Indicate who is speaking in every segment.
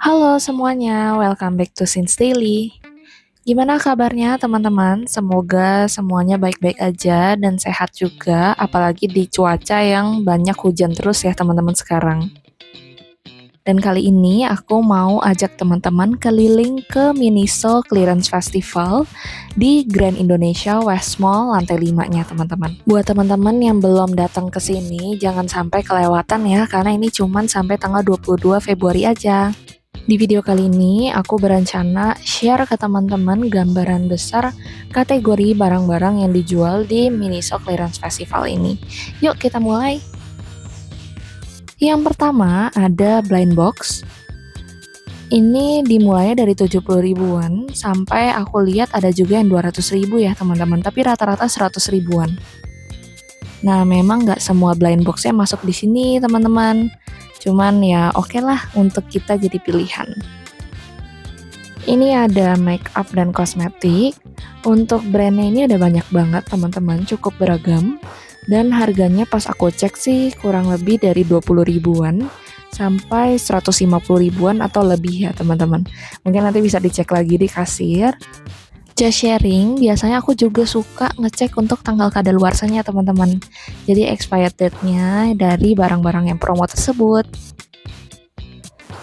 Speaker 1: Halo semuanya, welcome back to Since Daily. Gimana kabarnya teman-teman? Semoga semuanya baik-baik aja dan sehat juga, apalagi di cuaca yang banyak hujan terus ya teman-teman sekarang. Dan kali ini aku mau ajak teman-teman keliling ke Miniso Clearance Festival di Grand Indonesia West Mall lantai 5-nya teman-teman. Buat teman-teman yang belum datang ke sini, jangan sampai kelewatan ya, karena ini cuman sampai tanggal 22 Februari aja. Di video kali ini, aku berencana share ke teman-teman gambaran besar kategori barang-barang yang dijual di Miniso Clearance Festival ini. Yuk kita mulai! Yang pertama ada blind box. Ini dimulainya dari 70 ribuan sampai aku lihat ada juga yang 200 ribu ya teman-teman, tapi rata-rata 100 ribuan. Nah, memang nggak semua blind boxnya masuk di sini teman-teman. Cuman ya oke lah untuk kita jadi pilihan. Ini ada make up dan kosmetik. Untuk brandnya ini ada banyak banget teman-teman, cukup beragam. Dan harganya pas aku cek sih kurang lebih dari 20 ribuan sampai 150 ribuan atau lebih ya teman-teman. Mungkin nanti bisa dicek lagi di kasir. Just sharing, biasanya aku juga suka ngecek untuk tanggal kadaluarsanya teman-teman. Jadi expired date-nya dari barang-barang yang promo tersebut.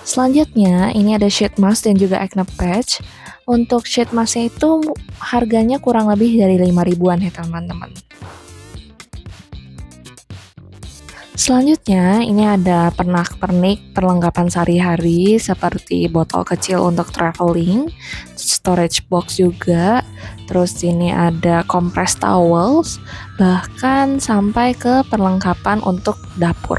Speaker 1: Selanjutnya, ini ada sheet mask dan juga acne patch. Untuk sheet masknya itu harganya kurang lebih dari 5 ribuan ya teman-teman. Selanjutnya, ini ada pernak-pernik perlengkapan sehari-hari seperti botol kecil untuk traveling, storage box juga, terus ini ada compressed towels, bahkan sampai ke perlengkapan untuk dapur.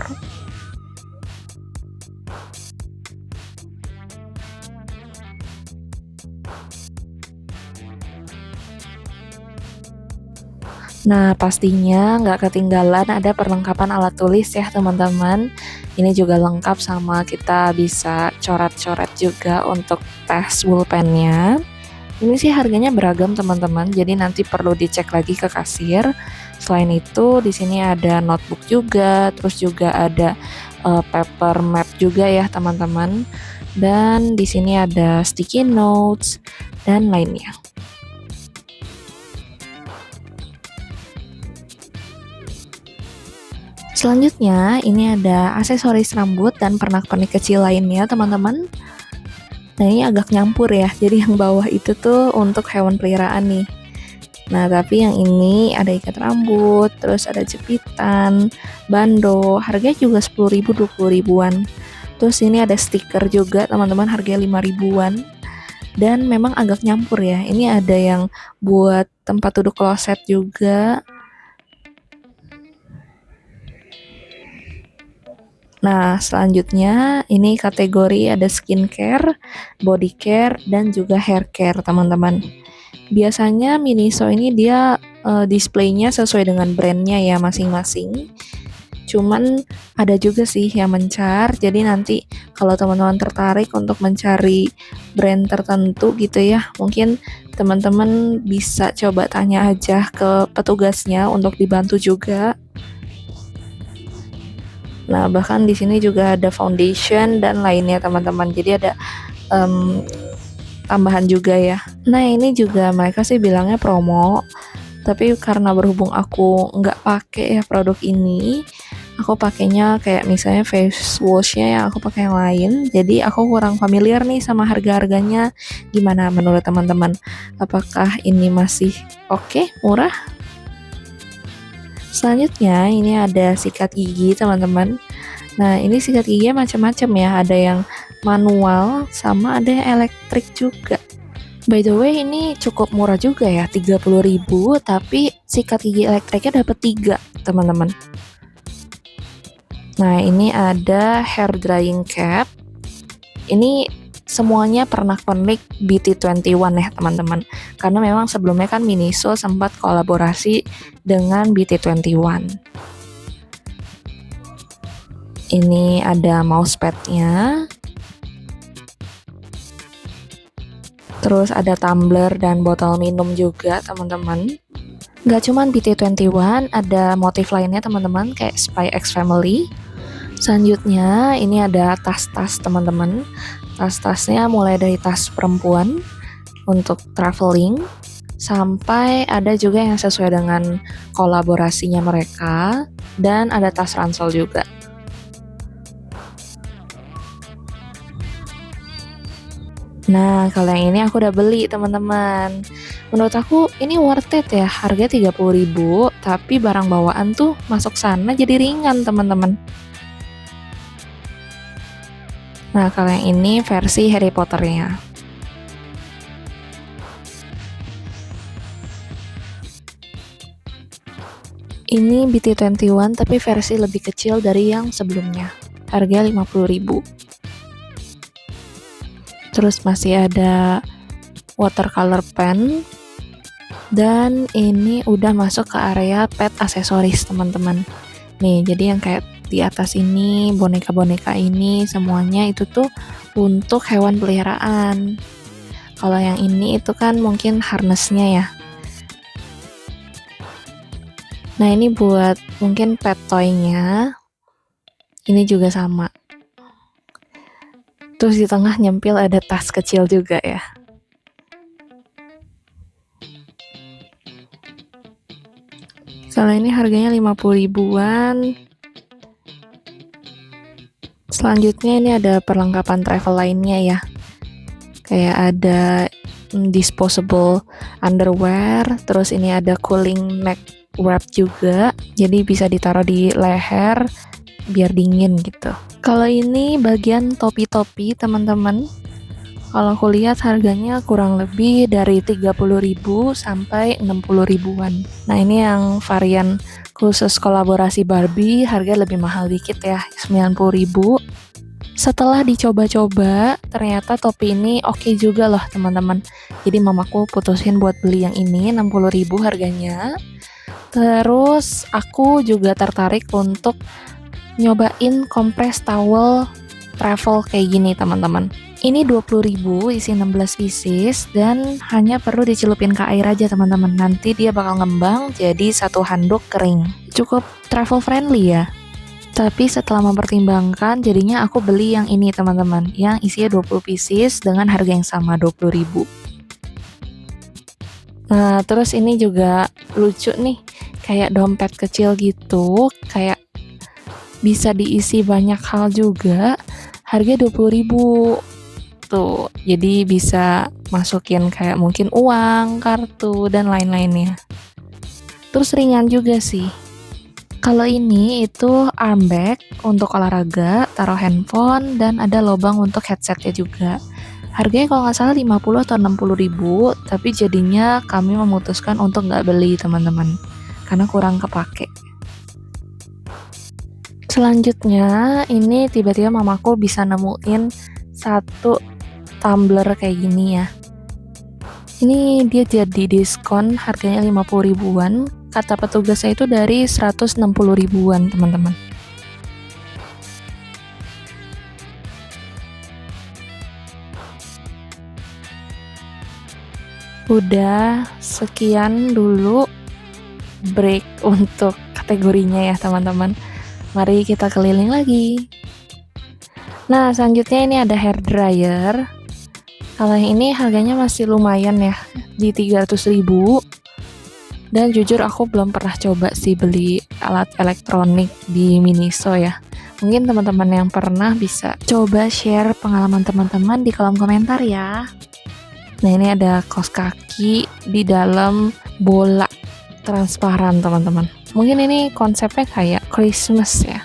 Speaker 1: Nah, pastinya nggak ketinggalan ada perlengkapan alat tulis ya teman-teman. Ini juga lengkap sama kita bisa coret-coret juga untuk tes pulpennya. Ini sih harganya beragam teman-teman, jadi nanti perlu dicek lagi ke kasir. Selain itu, di sini ada notebook juga, terus juga ada paper map juga ya teman-teman. Dan di sini ada sticky notes dan lainnya. Selanjutnya, ini ada aksesoris rambut dan pernak-pernik kecil lainnya, teman-teman. Nah, ini agak nyampur ya. Jadi yang bawah itu tuh untuk hewan peliharaan nih. Nah, tapi yang ini ada ikat rambut, terus ada jepitan, bando, harganya juga 10 ribu, 20 ribuan. Terus ini ada stiker juga, teman-teman, harganya 5 ribuan. Dan memang agak nyampur ya. Ini ada yang buat tempat duduk kloset juga. Nah, selanjutnya ini kategori ada skincare, body care, dan juga hair care, teman-teman. Biasanya Miniso ini dia displaynya sesuai dengan brandnya ya masing-masing. Cuman ada juga sih yang mencar, jadi nanti kalau teman-teman tertarik untuk mencari brand tertentu gitu ya, mungkin teman-teman bisa coba tanya aja ke petugasnya untuk dibantu juga. Nah, bahkan di sini juga ada foundation dan lainnya teman-teman. Jadi ada tambahan juga ya. Nah, ini juga mereka sih bilangnya promo. Tapi karena berhubung aku nggak pakai ya produk ini, aku pakainya kayak misalnya face washnya yang aku pakai yang lain. Jadi aku kurang familiar nih sama harga-harganya. Gimana menurut teman-teman? Apakah ini masih oke, murah? Selanjutnya ini ada sikat gigi teman-teman. Nah, ini sikat giginya macam-macam ya, ada yang manual sama ada yang elektrik juga. By the way, ini cukup murah juga ya, 30 ribu, tapi sikat gigi elektriknya dapat 3 teman-teman. Nah, ini ada hair drying cap. Ini semuanya pernak-pernik BT21 ya teman-teman, karena memang sebelumnya kan Miniso sempat kolaborasi dengan BT21. Ini ada mousepadnya, terus ada tumbler dan botol minum juga teman-teman. Gak cuman BT21, ada motif lainnya teman-teman kayak Spy X Family. Selanjutnya ini ada tas-tas teman-teman. Tas-tasnya mulai dari tas perempuan untuk traveling, sampai ada juga yang sesuai dengan kolaborasinya mereka, dan ada tas ransel juga. Nah, kalau yang ini aku udah beli teman-teman. Menurut aku ini worth it ya, harganya 30.000, tapi barang bawaan tuh masuk sana jadi ringan teman-teman. Nah, kalau yang ini versi Harry Potternya. Ini BT21 tapi versi lebih kecil dari yang sebelumnya. Harga 50.000. Terus masih ada watercolor pen. Dan ini udah masuk ke area pet aksesoris teman-teman. Nih, jadi yang kayak di atas ini, boneka-boneka ini, semuanya itu tuh untuk hewan peliharaan. Kalau yang ini itu kan mungkin harnessnya ya. Nah, ini buat mungkin pet toy-nya. Ini juga sama. Terus di tengah nyempil ada tas kecil juga ya. Kalau ini harganya 50.000-an. Selanjutnya ini ada perlengkapan travel lainnya ya. Kayak ada disposable underwear, terus ini ada cooling neck wrap juga. Jadi bisa ditaruh di leher biar dingin gitu. Kalau ini bagian topi-topi teman-teman. Kalau aku lihat harganya kurang lebih dari 30.000 sampai 60.000-an. Nah, ini yang varian khusus kolaborasi Barbie, harga lebih mahal dikit ya, 90.000. Setelah dicoba-coba, ternyata topi ini oke juga loh teman-teman. Jadi mamaku putusin buat beli yang ini, 60.000 harganya. Terus aku juga tertarik untuk nyobain kompres towel travel kayak gini teman-teman. Ini 20.000 isi 16 pieces dan hanya perlu dicelupin ke air aja teman-teman. Nanti dia bakal ngembang jadi satu handuk kering. Cukup travel friendly ya. Tapi setelah mempertimbangkan jadinya aku beli yang ini teman-teman, yang isinya 20 pieces dengan harga yang sama 20.000. Nah, terus ini juga lucu nih, kayak dompet kecil gitu, kayak bisa diisi banyak hal juga. Harga 20.000. Tuh, jadi bisa masukin kayak mungkin uang, kartu, dan lain-lainnya. Terus ringan juga sih. Kalau ini itu arm bag untuk olahraga, taruh handphone, dan ada lubang untuk headsetnya juga. Harganya kalau nggak salah 50 atau 60.000, tapi jadinya kami memutuskan untuk nggak beli teman-teman, karena kurang kepake. Selanjutnya, ini tiba-tiba mamaku bisa nemuin satu tumbler kayak gini ya. Ini dia jadi diskon harganya 50.000-an. Kata petugasnya itu dari 160.000-an teman-teman. Udah sekian dulu break untuk kategorinya ya teman-teman. Mari kita keliling lagi. Nah, selanjutnya ini ada hair dryer. Kalau yang ini harganya masih lumayan ya, di 300.000. Dan jujur aku belum pernah coba sih beli alat elektronik di Miniso ya. Mungkin teman-teman yang pernah bisa coba share pengalaman teman-teman di kolom komentar ya. Nah, ini ada kaos kaki di dalam bola transparan teman-teman. Mungkin ini konsepnya kayak Christmas ya.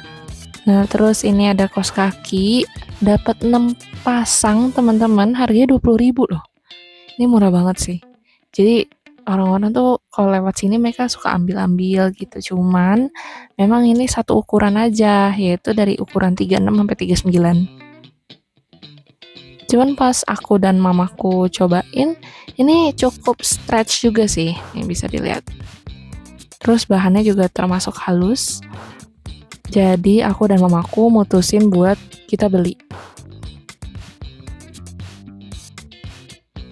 Speaker 1: Nah, terus ini ada kaos kaki, dapat 6 pasang teman-teman, harganya 20.000 loh. Ini murah banget sih. Jadi orang-orang tuh kalau lewat sini mereka suka ambil-ambil gitu. Cuman memang ini satu ukuran aja, yaitu dari ukuran 36 sampai 39. Cuman pas aku dan mamaku cobain, ini cukup stretch juga sih, yang bisa dilihat. Terus bahannya juga termasuk halus. Jadi aku dan mamaku mutusin buat kita beli.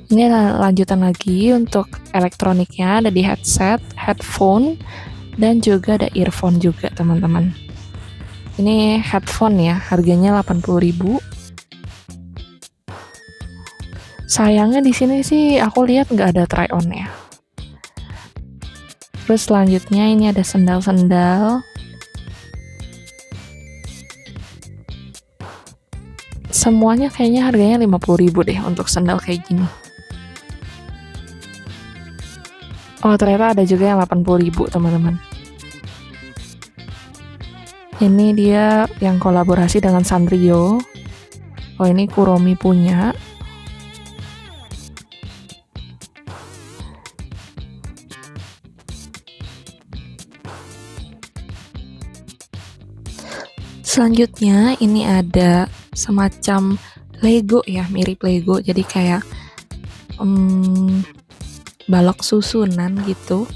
Speaker 1: Ini lanjutan lagi untuk elektroniknya, ada di headset, headphone, dan juga ada earphone juga teman-teman. Ini headphone ya, harganya 80.000. Sayangnya di sini sih aku lihat nggak ada try on ya. Terus selanjutnya ini ada sendal-sendal. Semuanya kayaknya harganya 50.000 deh untuk sendal kayak gini. Oh, ternyata ada juga yang 80.000, teman-teman. Ini dia yang kolaborasi dengan Sanrio. Oh, ini Kuromi punya. Selanjutnya ini ada semacam Lego ya, mirip Lego. Jadi kayak balok susunan gitu.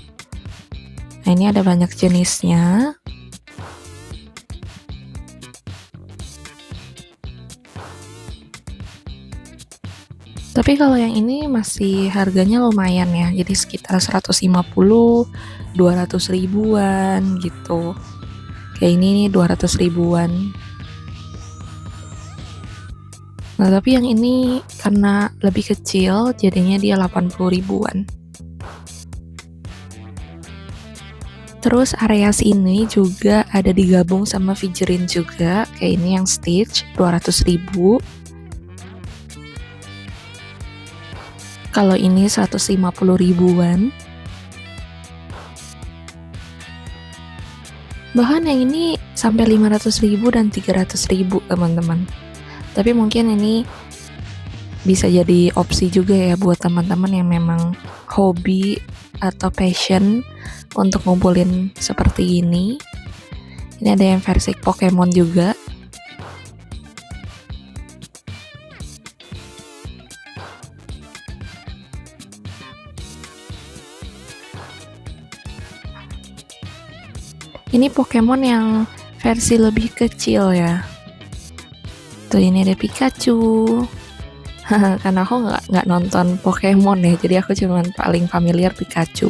Speaker 1: Nah, ini ada banyak jenisnya. Tapi kalau yang ini masih harganya lumayan ya. Jadi sekitar 150, 200 ribuan gitu. Kayak ini nih 200 ribuan. Nah, tapi yang ini karena lebih kecil, jadinya dia 80 ribuan. Terus area sini juga ada digabung sama figurine juga. Kayak ini yang Stitch, 200 ribu. Kalau ini 150 ribuan. Bahkan yang ini sampai 500 ribu dan 300 ribu, teman-teman. Tapi mungkin ini bisa jadi opsi juga ya buat teman-teman yang memang hobi atau passion untuk ngumpulin seperti ini. Ini ada yang versi Pokemon juga. Ini Pokemon yang versi lebih kecil ya. Tuh, ini ada Pikachu. Karena aku nggak nonton Pokemon ya, jadi aku cuma paling familiar Pikachu.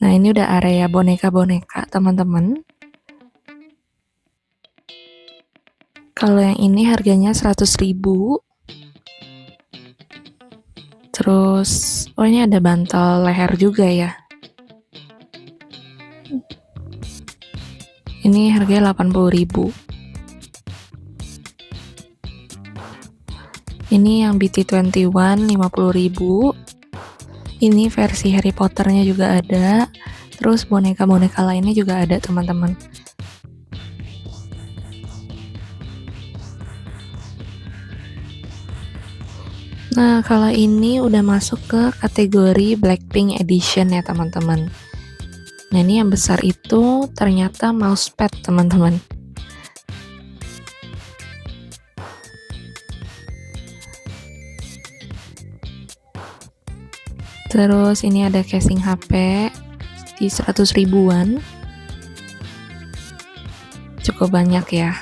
Speaker 1: Nah, ini udah area boneka-boneka, teman-teman. Kalau yang ini harganya 100 ribu. Terus, oh ini ada bantal leher juga ya. Ini harganya 80 ribu. Ini yang BT21 50 ribu. Ini versi Harry Potternya juga ada. Terus boneka-boneka lainnya juga ada, teman-teman. Nah, kalau ini udah masuk ke kategori Blackpink Edition ya, teman-teman. Nah, ini yang besar itu ternyata mousepad, teman-teman. Terus ini ada casing HP di 100 ribuan. Cukup banyak ya.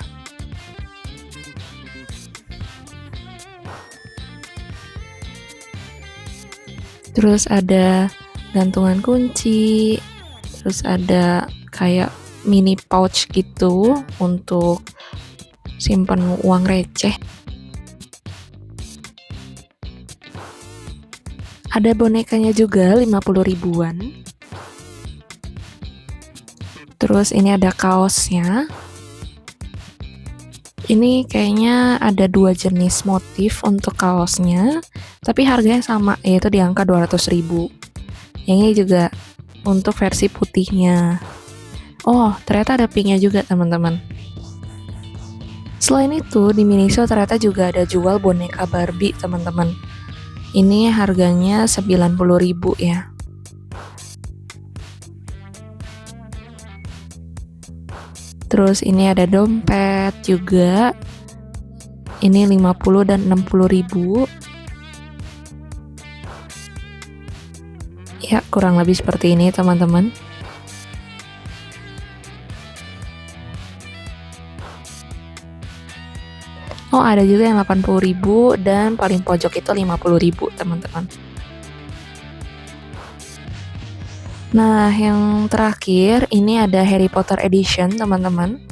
Speaker 1: Terus ada gantungan kunci. Terus ada kayak mini pouch gitu untuk simpan uang receh. Ada bonekanya juga 50 ribuan. Terus ini ada kaosnya. Ini kayaknya ada 2 jenis motif untuk kaosnya, tapi harganya sama, yaitu di angka 200 ribu. Yang ini juga untuk versi putihnya. Oh, ternyata ada pinknya juga, teman-teman. Selain itu, di Miniso ternyata juga ada jual boneka Barbie, teman-teman. Ini harganya 90 ribu ya. Terus ini ada dompet juga. Ini 50 dan 60 ribu. Ya, kurang lebih seperti ini, teman-teman. Oh, ada juga yang 80 ribu dan paling pojok itu 50 ribu, teman-teman. Nah, yang terakhir ini ada Harry Potter Edition, teman-teman.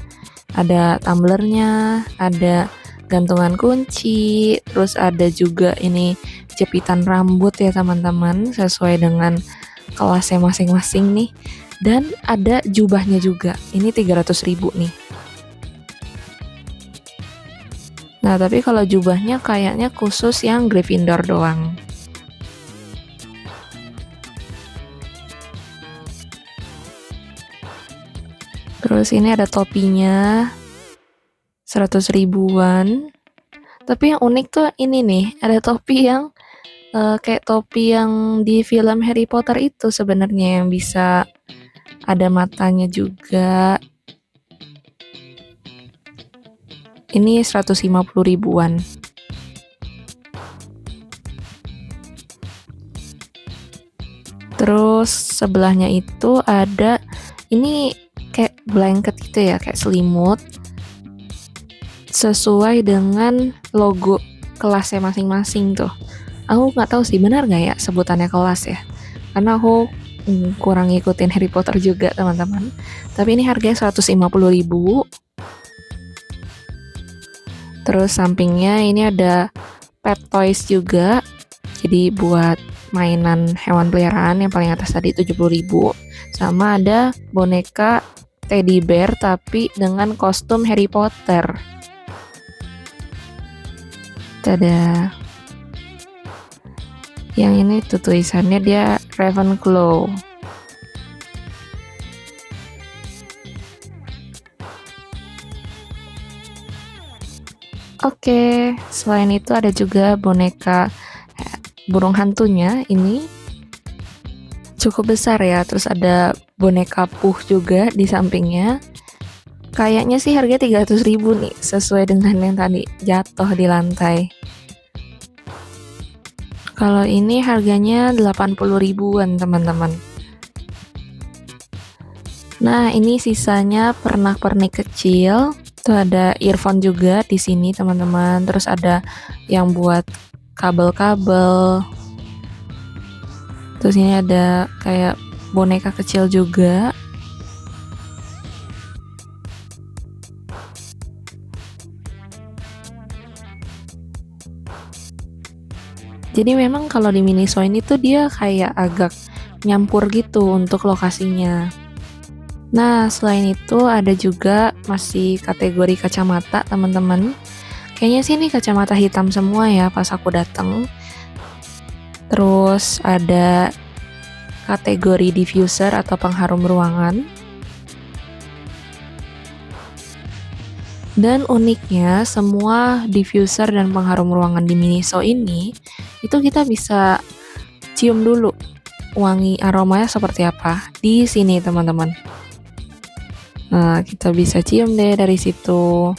Speaker 1: Ada tumblernya, ada gantungan kunci, terus ada juga ini jepitan rambut ya teman-teman, sesuai dengan kelasnya masing-masing nih. Dan ada jubahnya juga, ini 300.000 nih. Nah, tapi kalau jubahnya kayaknya khusus yang Gryffindor doang. Terus ini ada topinya, 100 ribuan. Tapi yang unik tuh ini nih, ada topi yang kayak topi yang di film Harry Potter itu sebenarnya, yang bisa ada matanya juga. Ini 150 ribuan. Terus sebelahnya itu ada ini kayak blanket gitu ya, kayak selimut sesuai dengan logo kelasnya masing-masing tuh. Aku nggak tahu sih benar nggak ya sebutannya kelas ya, karena aku kurang ngikutin Harry Potter juga teman-teman. Tapi ini harganya 150.000. Terus sampingnya ini ada pet toys juga, jadi buat mainan hewan peliharaan yang paling atas tadi 70.000. Sama ada boneka teddy bear tapi dengan kostum Harry Potter. Tada. Yang ini tuh tulisannya dia Ravenclaw. Oke, selain itu ada juga boneka burung hantunya, ini cukup besar ya. Terus ada boneka Puh juga di sampingnya. Kayaknya sih harganya 300.000 nih, sesuai dengan yang tadi jatuh di lantai. Kalau ini harganya 80 ribuan teman-teman. Nah, ini sisanya pernak-pernik kecil. Tuh ada earphone juga di sini teman-teman. Terus ada yang buat kabel-kabel. Terus ini ada kayak boneka kecil juga. Jadi memang kalau di Miniso ini tuh dia kayak agak nyampur gitu untuk lokasinya. Nah, selain itu ada juga masih kategori kacamata, teman-teman. Kayaknya sih ini kacamata hitam semua ya pas aku datang. Terus ada kategori diffuser atau pengharum ruangan. Dan uniknya semua diffuser dan pengharum ruangan di Miniso ini itu kita bisa cium dulu wangi aromanya seperti apa di sini teman-teman. Nah, kita bisa cium deh dari situ.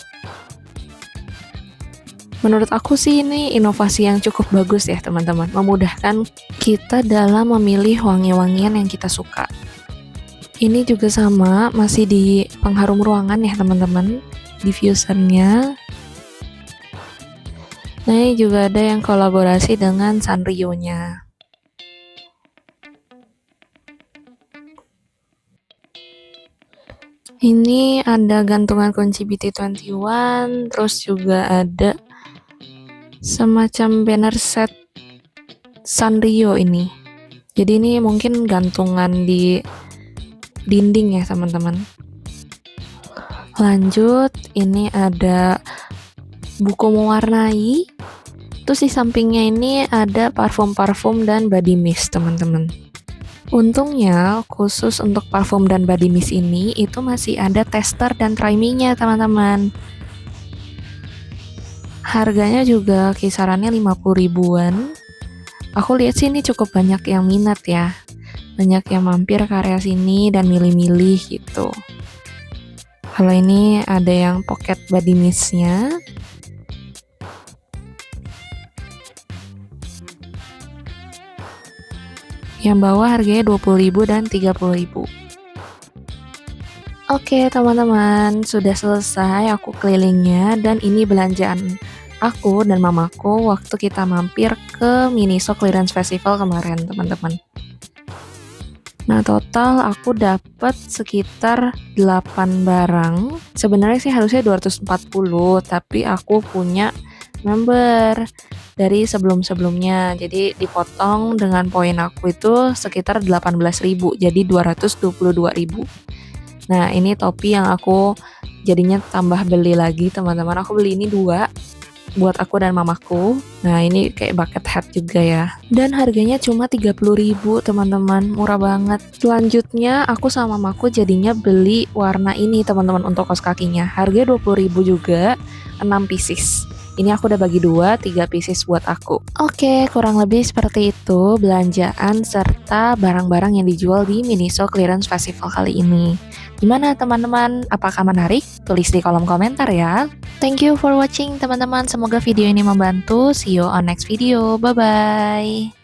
Speaker 1: Menurut aku sih ini inovasi yang cukup bagus ya teman-teman, memudahkan kita dalam memilih wangi-wangian yang kita suka. Ini juga sama, masih di pengharum ruangan ya teman-teman, diffusernya. Nah, ini juga ada yang kolaborasi dengan Sanrio-nya. Ini ada gantungan kunci BT21, terus juga ada semacam banner set Sanrio ini. Jadi ini mungkin gantungan di dinding ya teman-teman. Lanjut, ini ada buku mewarnai. Terus di sampingnya ini ada parfum-parfum dan body mist teman-teman. Untungnya khusus untuk parfum dan body mist ini itu masih ada tester dan try-me-nya teman-teman. Harganya juga kisarannya 50 ribuan. Aku lihat sih ini cukup banyak yang minat ya. Banyak yang mampir ke area sini dan milih-milih gitu. Kalau ini ada yang pocket body mist-nya. Yang bawah harganya 20.000 dan 30.000. Oke teman-teman, sudah selesai aku kelilingnya dan ini belanjaan aku dan mamaku waktu kita mampir ke Miniso Clearance Festival kemarin teman-teman. Nah, total aku dapat sekitar 8 barang. Sebenarnya sih harusnya 240, tapi aku punya member dari sebelum-sebelumnya. Jadi dipotong dengan poin aku itu sekitar 18.000, jadi 222.000. Nah, ini topi yang aku jadinya tambah beli lagi, teman-teman. Aku beli ini dua buat aku dan mamaku. Nah, ini kayak bucket hat juga ya. Dan harganya cuma 30.000, teman-teman. Murah banget. Selanjutnya, aku sama mamaku jadinya beli warna ini, teman-teman, untuk kaos kakinya. Harganya 20.000 juga, 6 pieces. Ini aku udah bagi 3 pieces buat aku. Oke, kurang lebih seperti itu belanjaan serta barang-barang yang dijual di Miniso Clearance Festival kali ini. Gimana teman-teman? Apakah menarik? Tulis di kolom komentar ya. Thank you for watching teman-teman. Semoga video ini membantu. See you on next video. Bye-bye.